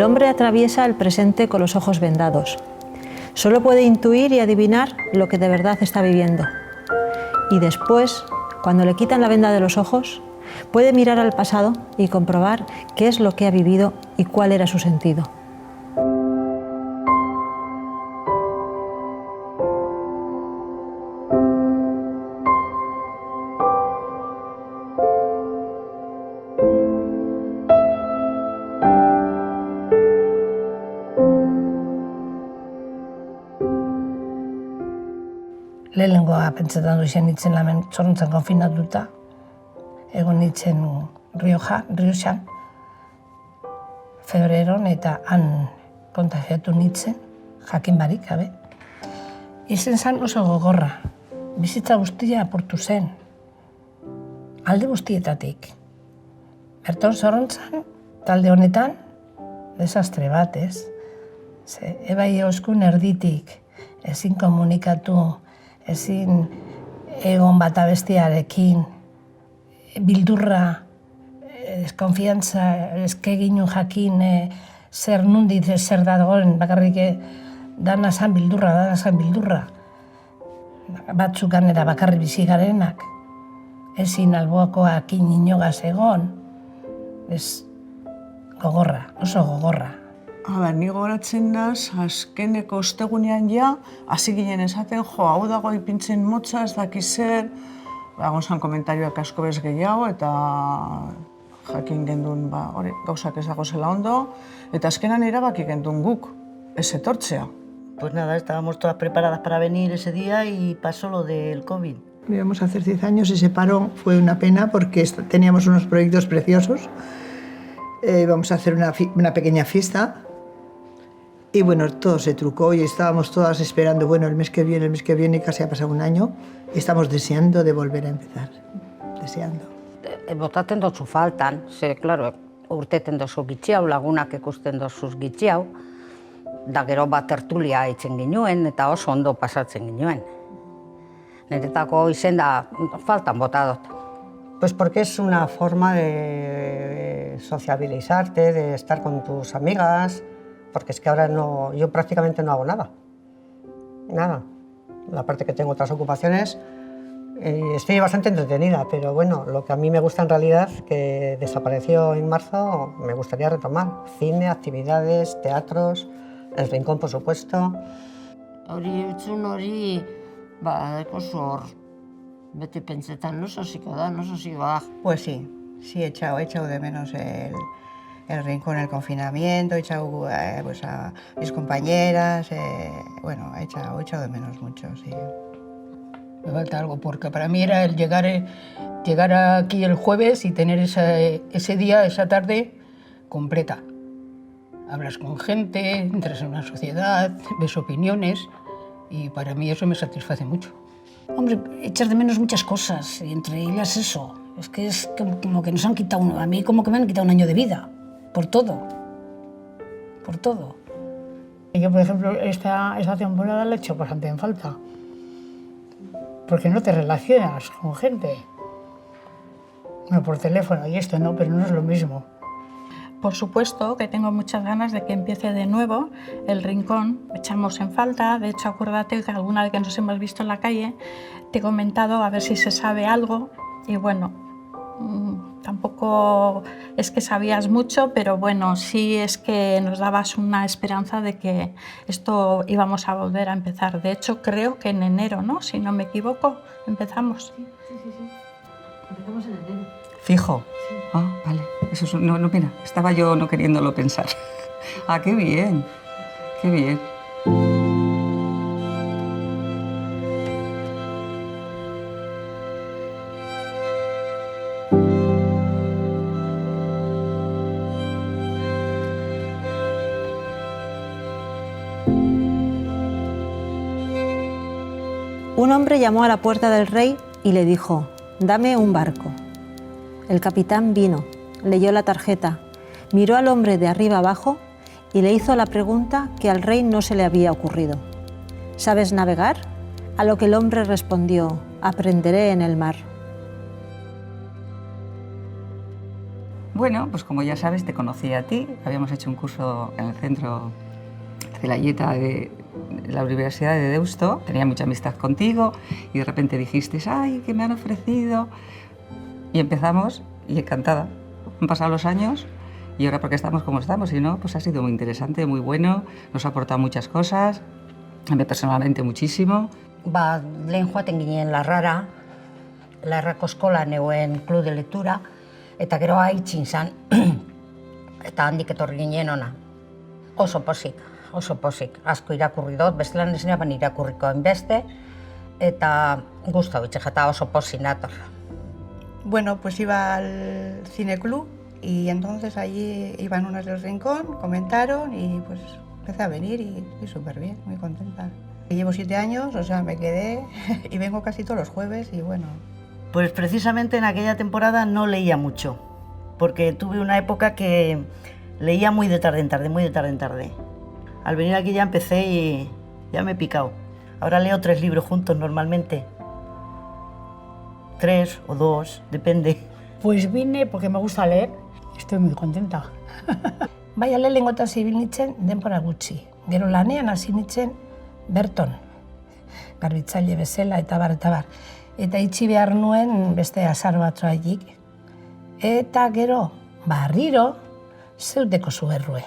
El hombre atraviesa el presente con los ojos vendados. Solo puede intuir y adivinar lo que de verdad está viviendo. Y después, cuando le quitan la venda de los ojos, puede mirar al pasado y comprobar qué es lo que ha vivido y cuál era su sentido. Lehenengoa pentsetan duzen nintzen lamen zoruntzen konfinatuta. Egon nintzen Rioxan, febreron, eta han kontagiatu nintzen, jakin barik, gabe. Izen zen oso gogorra. Bizitza guztia apurtu zen. Alde guztietatik. Berton zoruntzan, talde honetan, desastre bat, ez? Ebai euskun erditik, ezin komunikatu, ezin egon bata bestearekin, bildurra, konfiantza, eskeginu jakin, zer nundit, zer dagoen, bakarrik dana zan bildurra. Batzuk ganera bakarri bizi garenak, ezin alboakoakin inogaz egon, ez gogorra, oso gogorra. Ni gogoratzen naz, azkeneko ostegunean ja, hasi ginen esaten, hau dago ipintzen motza, ez dakiz zer, gonzan komentarioak asko bez gehiago, eta jakin gendun, gauzak ez dago zela ondo, eta azkenan erabaki gendun guk, ez etortzea. Pues nada, estábamos todas preparadas para venir ese día y pasó lo del COVID. Íbamos a hacer 10 años y ese parón fue una pena porque teníamos unos proyectos preciosos. Íbamos a hacer una pequeña fiesta. Y bueno, todo se trucó y estábamos todas esperando, bueno, el mes que viene, casi ha pasado un año, y estamos deseando de volver a empezar, deseando. Botaten dozu faltan, ze, claro, urteten dozu gitxiau, lagunak ikusten dozuz gitxiau, da gero bat tertulia eitzen ginuen eta oso ondo pasatzen ginuen. Niretako izen da faltan bota dut. Pues porque es una forma de sociabilizarte, de estar con tus amigas, porque es que ahora yo prácticamente no hago nada. Nada. Aparte que tengo otras ocupaciones, estoy bastante entretenida, pero bueno, lo que a mí me gusta en realidad, que desapareció en marzo, me gustaría retomar. Cine, actividades, teatros, el Rincón, por supuesto. Hori utzun hori, ekozu hor, beti pentsetan, no sosiko da. Pues sí he echado de menos el Rincón, el confinamiento, he echado pues a mis compañeras, bueno, he echado de menos mucho, sí. Me falta algo, porque para mí era el llegar aquí el jueves y tener ese día, esa tarde completa. Hablas con gente, entras en una sociedad, ves opiniones y para mí eso me satisface mucho. Hombre, echas de menos muchas cosas y entre ellas eso. Es que es como que nos han quitado, a mí como que me han quitado un año de vida. Por todo. Yo, por ejemplo, esta temporada la he hecho bastante en falta. Porque no te relacionas con gente. Bueno, por teléfono y esto, ¿no? Pero no es lo mismo. Por supuesto que tengo muchas ganas de que empiece de nuevo el Rincón. Echamos en falta, de hecho, acuérdate que alguna vez que nos hemos visto en la calle, te he comentado a ver si se sabe algo y bueno, tampoco es que sabías mucho, pero bueno, sí es que nos dabas una esperanza de que esto íbamos a volver a empezar. De hecho, creo que en enero, ¿no? Si no me equivoco, empezamos. Sí. Empezamos en enero. Fijo. Sí. Ah, vale. Eso es, no, mira, estaba yo no queriéndolo pensar. Ah, qué bien. Qué bien. Un hombre llamó a la puerta del rey y le dijo: «Dame un barco». El capitán vino, leyó la tarjeta, miró al hombre de arriba abajo y le hizo la pregunta que al rey no se le había ocurrido: «¿Sabes navegar?». A lo que el hombre respondió: «Aprenderé en el mar». Bueno, pues como ya sabes, te conocí a ti. Habíamos hecho un curso en el centro de la Yeta de la Universidad de Deusto. Tenía mucha amistad contigo y de repente dijiste, ¡ay, que me han ofrecido! Y empezamos y encantada. Han pasado los años y ahora porque estamos como estamos, y no, pues ha sido muy interesante, muy bueno, nos ha aportado muchas cosas, a mí personalmente muchísimo. Lehen joaten ginen Larrako eskola neuen klub de lectura, eta gero haitxin zan, eta handik etorri ginen ona. Oso pozik, asko irakurri dut, bestelan ez neban irakurriko enbeste, eta gustau itxe jata oso pozik nator. Bueno, pues iba al cineclub y entonces allí iban unas del Rincón, comentaron y pues empecé a venir y súper bien, muy contenta. Llevo 7 años, o sea, me quedé y vengo casi todos los jueves y bueno. Pues precisamente en aquella temporada no leía mucho, porque tuve una época que leía muy de tarde en tarde, muy de tarde en tarde. Al venir aquí ya empecé y ya me he picado. Ahora leo 3 libros juntos normalmente. 3 o 2, depende. Pues vine porque me gusta leer, estoy muy contenta. Bai, lehenengotan zibil nintzen denbora gutxi. Gero lanean hasi nintzen berton, garbitzaile bezala eta bar, eta bar. Eta itxi behar nuen beste azar batzuaik. Eta gero, barriro, zeuteko zuberrue.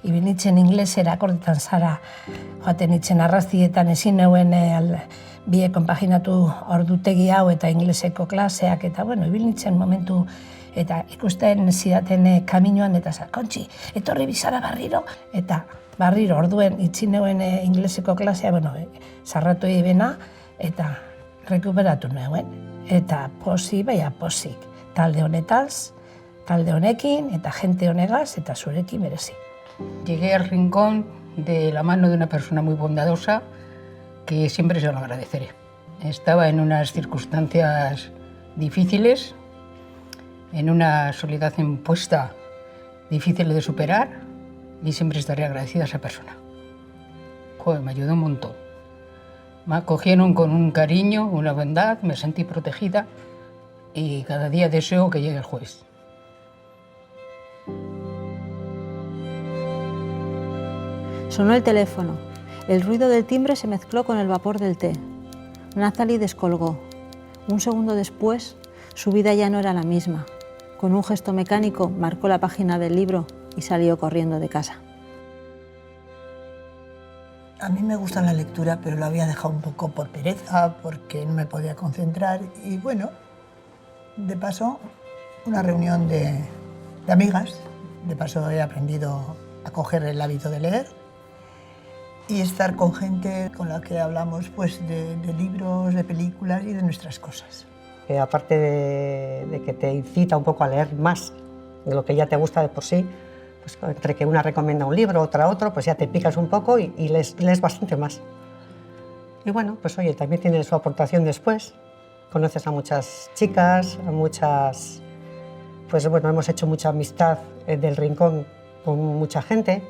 Ibil nintzen inglesera, akordetan zara, joaten nintzen arraztietan ezin neuen bie konpaginatu ordutegi hau eta ingleseko klaseak, eta bueno, ibil nintzen momentu, eta ikusten zidaten kaminoan, eta Kontxi, etorri bizara barriro, eta barriro orduen itxi neuen ingleseko klasea, bueno, zarratu ebena, eta rekuperatu neuen. Eta posi, baina posik, talde honetaz, talde honekin, eta jente honegaz, eta zurekin merezi. Llegué al Rincón de la mano de una persona muy bondadosa que siempre se lo agradeceré. Estaba en unas circunstancias difíciles, en una soledad impuesta difícil de superar y siempre estaré agradecida a esa persona. Joder, me ayudó un montón. Me acogieron con un cariño, una bondad, me sentí protegida y cada día deseo que llegue el jueves. Sonó el teléfono. El ruido del timbre se mezcló con el vapor del té. Nathalie descolgó. Un segundo después, su vida ya no era la misma. Con un gesto mecánico marcó la página del libro y salió corriendo de casa. A mí me gusta la lectura, pero lo había dejado un poco por pereza, porque no me podía concentrar. Y bueno, de paso, una reunión de amigas. De paso he aprendido a coger el hábito de leer y estar con gente con la que hablamos pues, de libros, de películas y de nuestras cosas. Aparte de que te incita un poco a leer más de lo que ya te gusta de por sí, pues entre que una recomienda un libro, otra otro, pues ya te picas un poco y lees bastante más. Y bueno, pues oye, también tiene su aportación después. Conoces a muchas chicas, a muchas... Pues bueno, hemos hecho mucha amistad del Rincón con mucha gente.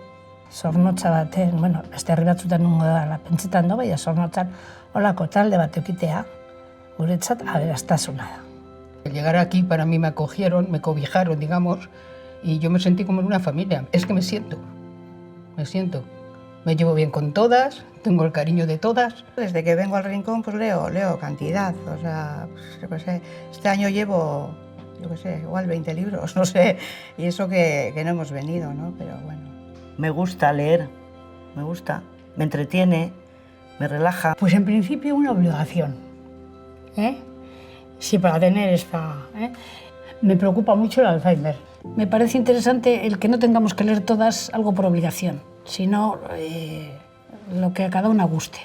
Zornotza baten, bueno, beste herri batzutan nungo da, pentsetan do, baina zornotzan holako talde bat eukitea, guretzat aberastasuna da. Al llegar aquí para mí me acogieron, me cobijaron, digamos, y yo me sentí como en una familia. Es que me siento. Me llevo bien con todas, tengo el cariño de todas. Desde que vengo al Rincón pues leo cantidad, o sea, pues, yo qué sé, este año llevo, yo qué sé, igual 20 libros, no sé, y eso que no hemos venido, ¿no? Pero bueno. Me gusta leer, me gusta, me entretiene, me relaja. Pues en principio una obligación, ¿eh? Sí, para tener esta... ¿eh? Me preocupa mucho el Alzheimer. Me parece interesante el que no tengamos que leer todas algo por obligación, sino lo que a cada una guste.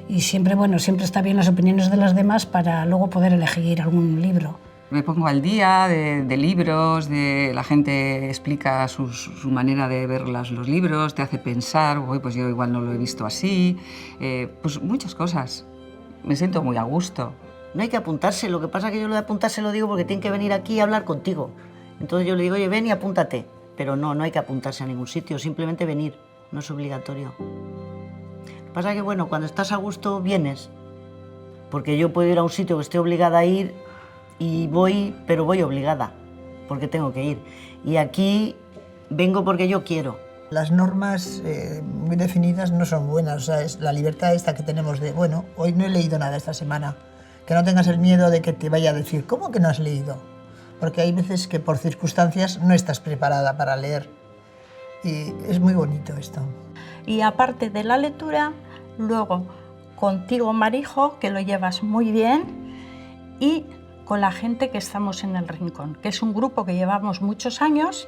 Y siempre, bueno, siempre está bien las opiniones de las demás para luego poder elegir algún libro. Me pongo al día de libros, la gente explica su manera de ver los libros, te hace pensar, pues yo igual no lo he visto así, pues muchas cosas. Me siento muy a gusto. No hay que apuntarse, lo que pasa es que yo lo de apuntarse lo digo porque tienen que venir aquí a hablar contigo. Entonces yo le digo, oye, ven y apúntate. Pero no hay que apuntarse a ningún sitio, simplemente venir, no es obligatorio. Lo que pasa es que, bueno, cuando estás a gusto, vienes. Porque yo puedo ir a un sitio que estoy obligada a ir y voy, pero voy obligada. porque tengo que ir. Y aquí vengo porque yo quiero. Las normas muy definidas no son buenas, o sea, es la libertad esta que tenemos de, bueno, hoy no he leído nada esta semana, que no tengas el miedo de que te vaya a decir, ¿cómo que no has leído? Porque hay veces que por circunstancias no estás preparada para leer y es muy bonito esto. Y aparte de la lectura, luego contigo, Marijo, que lo llevas muy bien, y con la gente que estamos en el Rincón, que es un grupo que llevamos muchos años.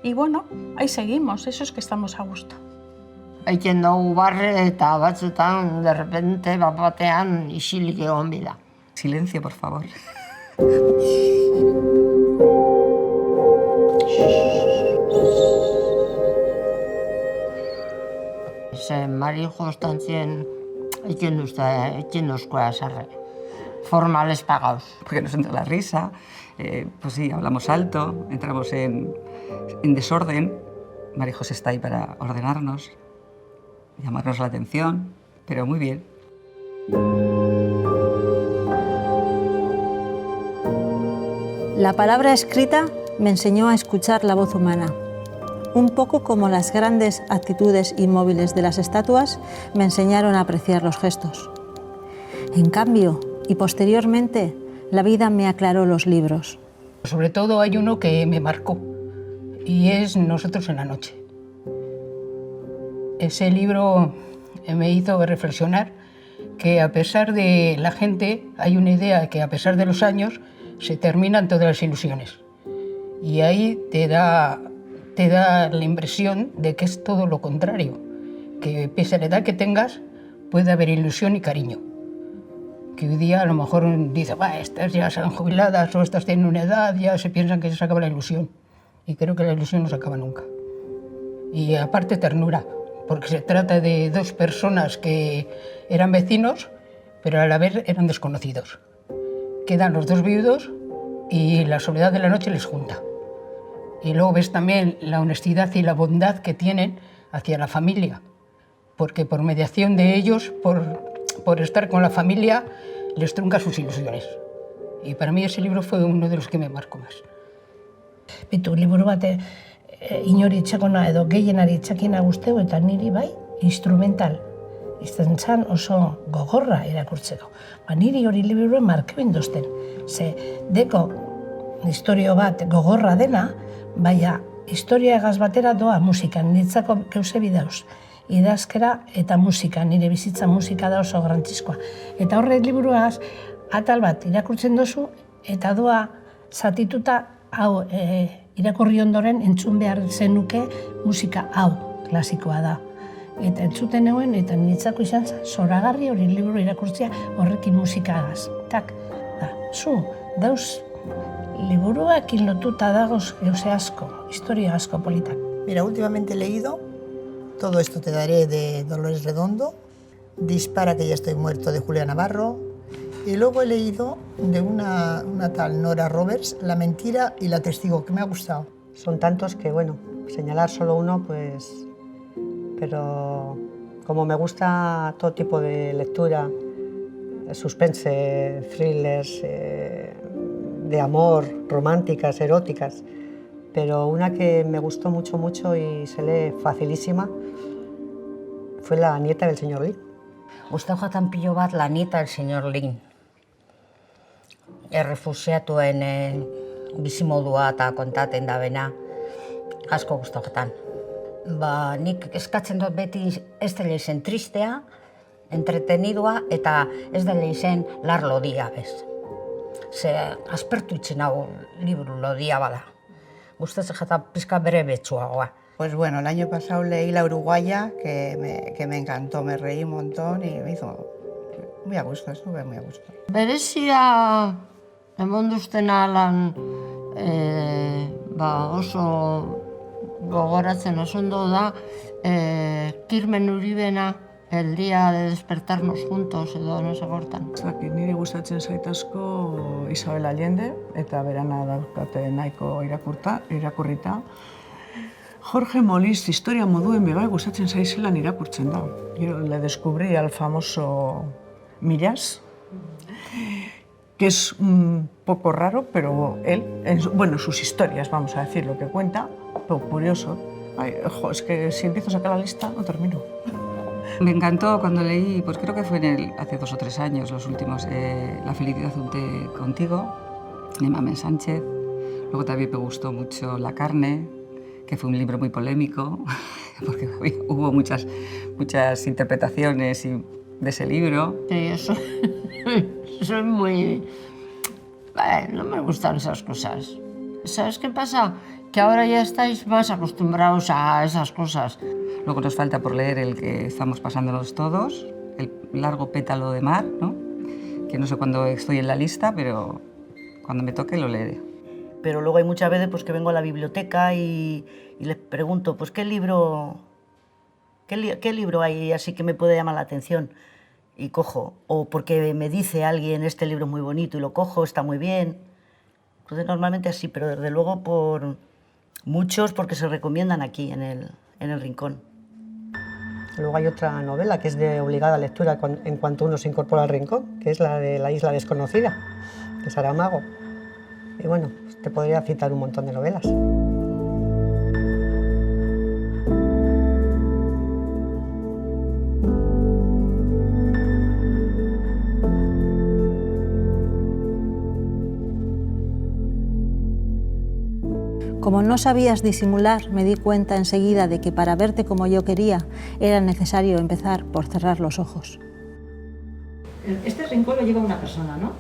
Y bueno, ahí seguimos, eso es que estamos a gusto. Aiken dugu barre eta batzutan de repente batean isilik egon bida. Silencio, por favor. Ze Marijo estantzien aiken duzkoa sarre. Formales pagados. Porque nos entra la risa, pues sí, hablamos alto, entramos en desorden. Marijos está ahí para ordenarnos, llamarnos la atención, pero muy bien. La palabra escrita me enseñó a escuchar la voz humana. Un poco como las grandes actitudes inmóviles de las estatuas me enseñaron a apreciar los gestos. En cambio, y posteriormente, la vida me aclaró los libros. Sobre todo hay uno que me marcó, y es Nosotros en la noche. Ese libro me hizo reflexionar que a pesar de la gente, hay una idea que a pesar de los años se terminan todas las ilusiones. Y ahí te da la impresión de que es todo lo contrario, que pese a la edad que tengas, puede haber ilusión y cariño. Que hoy día a lo mejor dice, estas ya son jubiladas o estas tienen una edad, ya se piensan que se acaba la ilusión. Y creo que la ilusión no se acaba nunca. Y aparte ternura, porque se trata de dos personas que eran vecinos, pero a la vez eran desconocidos. Quedan los dos viudos y la soledad de la noche les junta. Y luego ves también la honestidad y la bondad que tienen hacia la familia, porque por mediación de ellos, por estar con la familia, les trunca sus ilusiones. Y para mí ese libro fue uno de los que me marcó más. Bitu, liburu bate inori itxakona edo gehienari itxakina guzteu eta niri bai instrumental. Izten zan oso gogorra irakurtzeko. Niri hori liburuen markeu induzten. Ze deko historio bat gogorra dena, baina historia egaz batera doa musikan. Nitzako geuse bidauz. Idazkera eta musika, nire bizitza musika da oso garrantzizkoa. Eta horrek liburuaz atal bat irakurtzen dozu eta doa zatituta hau irakurri ondoren entzun behar zenuke musika hau klasikoa da. Eta entzuten egoen eta niretzako izan zoragarri hori liburu irakurtzea horrekin musikagaz. Tak, zu, dauz liburuak lotuta dagoz geuse asko, historia asko politak. Mira, últimamente he leído Todo esto te daré de Dolores Redondo, Dispara que ya estoy muerto de Julia Navarro, y luego he leído de una tal Nora Roberts, La mentira y la testigo, que me ha gustado. Son tantos que, bueno, señalar solo uno, pues... Pero como me gusta todo tipo de lectura, suspense, thrillers, de amor, románticas, eróticas, pero una que me gustó mucho, mucho y se lee facilísima fue La nieta del señor Lin. Gustau jatan pilo bat La nieta del señor Lin. Errefuxiatuen bizimodua eta kontaten da bena, asko gustau jatan. Nik eskatzen dut beti ez dela izen tristea, entretenidua eta ez dela izen lar lodia bez. Ze aspertu itzen hau liburu lodia bada. Gustatzen jatan pizka bere betxuagoa. Pues bueno, el año pasado leí La Uruguaya, que me encantó, me reí un montón y me hizo muy a gusto, estuve muy a gusto. Berezia emon duztena lan oso gogoratzen oso ondo da Kirmen Uribena, El día de despertarnos juntos edo no segortan. Niri gustatzen zait asko Isabel Allende, eta berana daukate nahiko irakurrita. Jorge Molist, historia moduen bebai gustatzen zaizelan irakurtzen da. Yo le descubrí al famoso Millás, que es un poco raro, pero él, bueno, sus historias, vamos a decir, lo que cuenta, pero curioso. Ay, es que si empiezo a sacar la lista no termino. Me encantó cuando leí, pues creo que fue hace 2 o 3 años, los últimos, La felicidad un té contigo, de Mamen Sánchez. Luego también me gustó mucho La carne, que fue un libro muy polémico, porque hubo muchas interpretaciones de ese libro. Sí, eso es muy... no me gustan esas cosas. ¿Sabes qué pasa? Que ahora ya estáis más acostumbrados a esas cosas. Luego nos falta por leer el que estamos pasándonos todos, El largo pétalo de mar, ¿no? Que no sé cuándo estoy en la lista, pero cuando me toque lo leeré. Pero luego hay muchas veces pues, que vengo a la biblioteca y les pregunto, pues, ¿qué libro hay así que me puede llamar la atención? Y cojo. O porque me dice alguien, este libro es muy bonito y lo cojo, está muy bien. Entonces, normalmente así, pero desde luego por muchos porque se recomiendan aquí, en el rincón. Luego hay otra novela que es de obligada lectura en cuanto uno se incorpora al rincón, que es la de La isla desconocida, de Saramago. Y bueno, pues te podría citar un montón de novelas. Como no sabías disimular, me di cuenta enseguida de que para verte como yo quería era necesario empezar por cerrar los ojos. Este rincón lo lleva una persona, ¿no?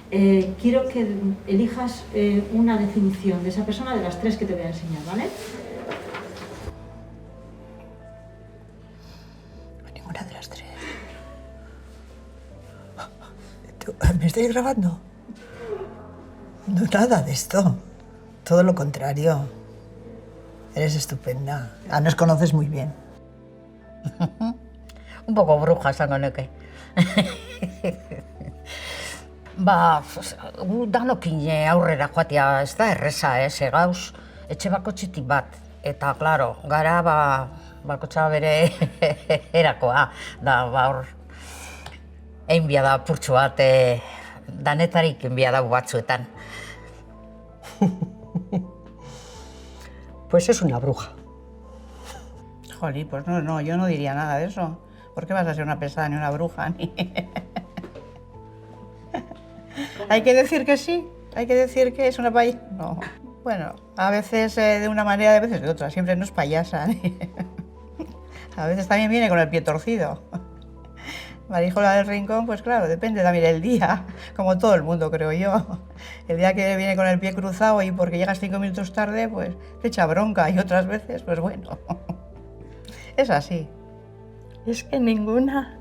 Quiero que elijas una definición de esa persona de las 3 que te voy a enseñar, ¿vale? Ninguna de las 3. ¿Me estáis grabando? No, nada de esto. Todo lo contrario. Eres estupenda. Nos conoces muy bien. Un poco bruja esan honeke. Ba, danokin aurrera joatea ez da erreza, ze gauz etxe bakotxetik bat. Eta, klaro, gara bakotxa bere erakoa. Da, hor, einbia da purtsu bat, danetarik einbia da batzuetan. Pues es una bruja. Jolí, pues no, yo no diría nada de eso. ¿Por qué vas a ser una pesada ni una bruja? Ni... ¿Hay que decir que sí? ¿Hay que decir que es una payasa? No. Bueno, a veces de una manera, a veces de otra. Siempre no es payasa. A veces también viene con el pie torcido. Marijola del Rincón, pues claro, depende también del día, como todo el mundo, creo yo. El día que viene con el pie cruzado y porque llegas 5 minutos tarde, pues te echa bronca, y otras veces, pues bueno, es así. Es que ninguna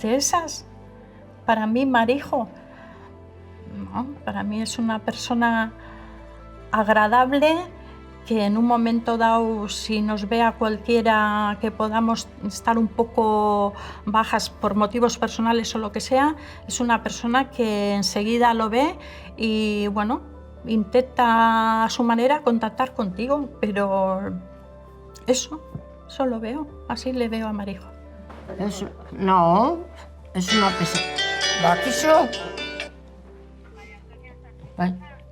de esas, para mí, Marijo, no, para mí es una persona agradable, que en un momento dado, si nos ve a cualquiera que podamos estar un poco bajas por motivos personales o lo que sea, es una persona que enseguida lo ve y, bueno, intenta a su manera contactar contigo, pero eso lo veo, así le veo a Marijo. No, es una pesada. ¿Baquiso?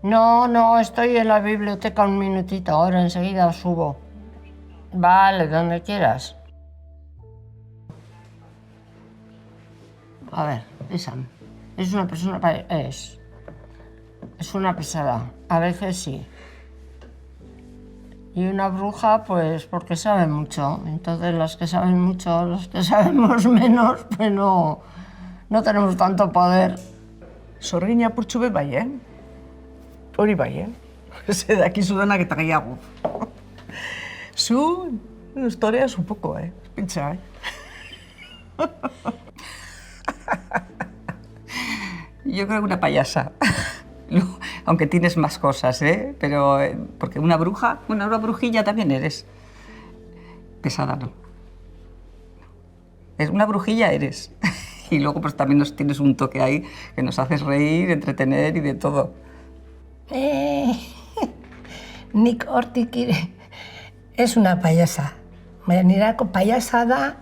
No, estoy en la biblioteca un minutito, ahora enseguida subo. Vale, donde quieras. A ver, esa. Es una persona... Es una pesada, a veces sí. Y una bruja, pues porque sabe mucho. Entonces las que saben mucho, los que sabemos menos, pues no tenemos tanto poder. Sorgina purtsu be bai, Hori bai, Ze dakizu denak eta gehiago. Zu, historias un poco, Pintxa, Yo creo que una payasa. Aunque tienes más cosas, pero porque una bruja, bueno, una brujilla también eres. Pesada, no. Es una brujilla eres. Y luego pues también tienes un toque ahí que nos haces reír, entretener y de todo. Nik hortik es una payasa. Baina nirako payasa da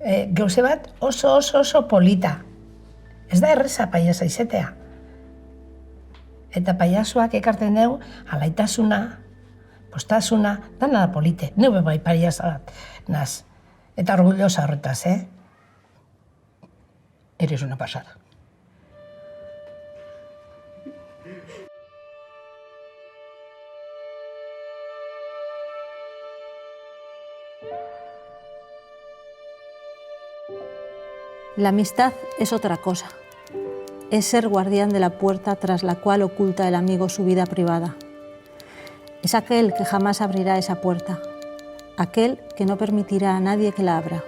Gauze bat oso polita. Ez da erreza paiasa izetea. Eta paiasoak ekartzen dugu alaitasuna, postasuna, dana da polite. Neu bai paiasa bat, naz. Eta orgullosa horretaz, Eres una pasada. La amistad es otra cosa. Es ser guardián de la puerta tras la cual oculta el amigo su vida privada. Es aquel que jamás abrirá esa puerta, aquel que no permitirá a nadie que la abra.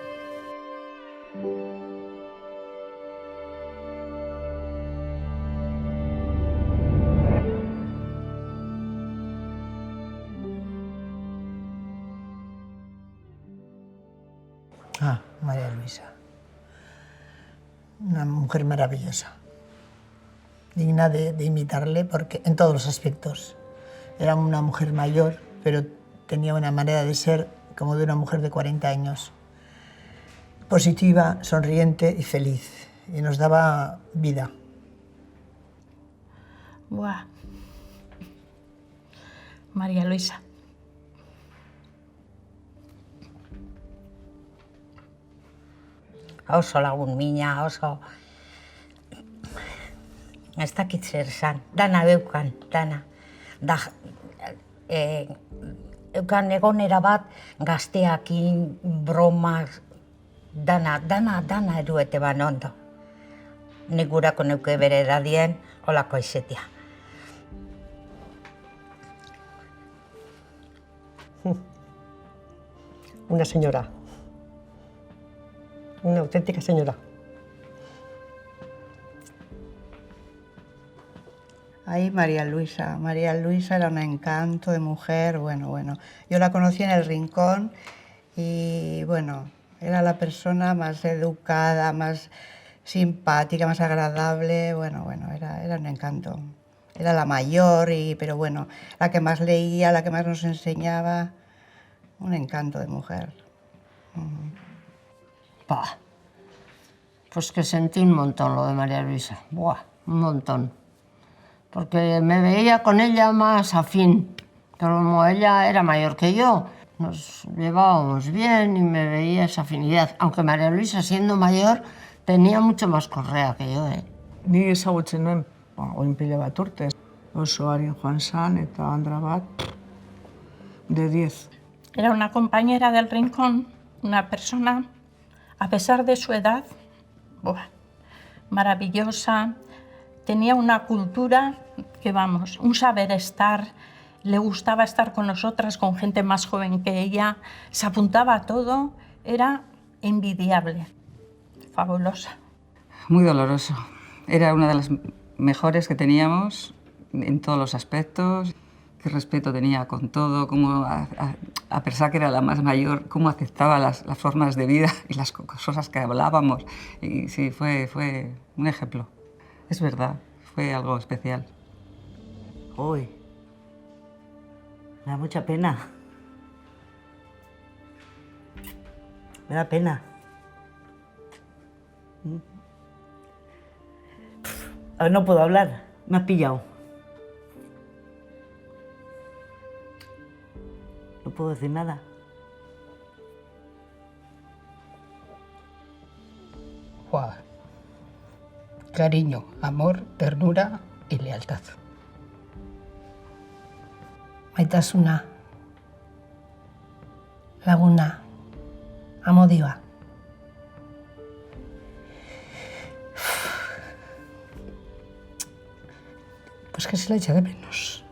María Luisa. Una mujer maravillosa, digna de imitarle porque, en todos los aspectos. Era una mujer mayor, pero tenía una manera de ser como de una mujer de 40 años. Positiva, sonriente y feliz. Y nos daba vida. Buah. María Luisa. Oso lagun mina, oso... Ez dakit zer zan, dana beukan, dana. Eukan egonera bat, gazteakin, bromak, dana eruete ban ondo. Nik gurako neuke bere edadien, holako izetia. Una señora. Una auténtica señora. Ahí María Luisa. María Luisa era un encanto de mujer, bueno. Yo la conocí en el Rincón y, bueno, era la persona más educada, más simpática, más agradable, bueno, era un encanto. Era la mayor, pero bueno, la que más leía, la que más nos enseñaba. Un encanto de mujer. Bah, pues que sentí un montón lo de María Luisa. Buah, un montón. Porque me veía con ella más afín. Pero como ella era mayor que yo, nos llevábamos bien y me veía esa afinidad. Aunque María Luisa, siendo mayor, tenía mucho más correa que yo, Ni ezagutzen nuen, oin pila bat urte. Oso harin joan zan eta andra bat, de 10. Era una compañera del Rincón, una persona, a pesar de su edad, maravillosa, tenía una cultura que, vamos, un saber estar, le gustaba estar con nosotras, con gente más joven que ella, se apuntaba a todo, era envidiable, fabulosa. Muy doloroso. Era una de las mejores que teníamos en todos los aspectos. Qué respeto tenía con todo, cómo, a pesar que era la más mayor, cómo aceptaba las formas de vida y las cosas que hablábamos. Y sí, fue un ejemplo. Es verdad, fue algo especial. Uy, me da mucha pena. Me da pena. Ahora no puedo hablar, me has pillado. No puedo decir nada. Wow. Cariño, amor, ternura y lealtad. Maitasuna, laguna, amodioa. Pues que se la echa de menos.